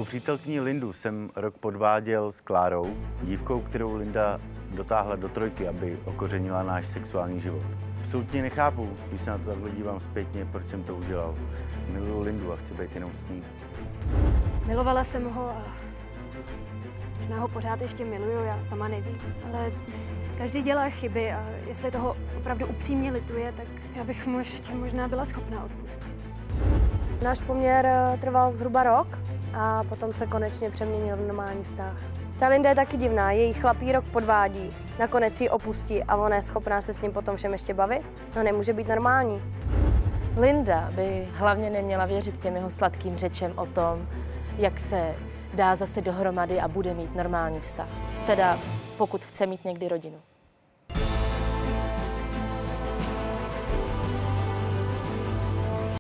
Svou přítelkyni Lindu jsem rok podváděl s Klárou, dívkou, kterou Linda dotáhla do trojky, aby okořenila náš sexuální život. Absolutně nechápu, když se na to takhle dívám zpětně, proč jsem to udělal. Miluju Lindu a chci být jenom s ní. Milovala jsem ho a možná ho pořád ještě miluju, já sama nevím. Ale každý dělá chyby a jestli toho opravdu upřímně lituje, tak já bych mu ještě možná byla schopná odpustit. Náš poměr trval zhruba rok a potom se konečně přeměnil v normální vztah. Ta Linda je taky divná, její chlapí rok podvádí, nakonec ji opustí a ona je schopná se s ním potom všem ještě bavit? No nemůže být normální. Linda by hlavně neměla věřit těm jeho sladkým řečem o tom, jak se dá zase dohromady a bude mít normální vztah. Teda pokud chce mít někdy rodinu.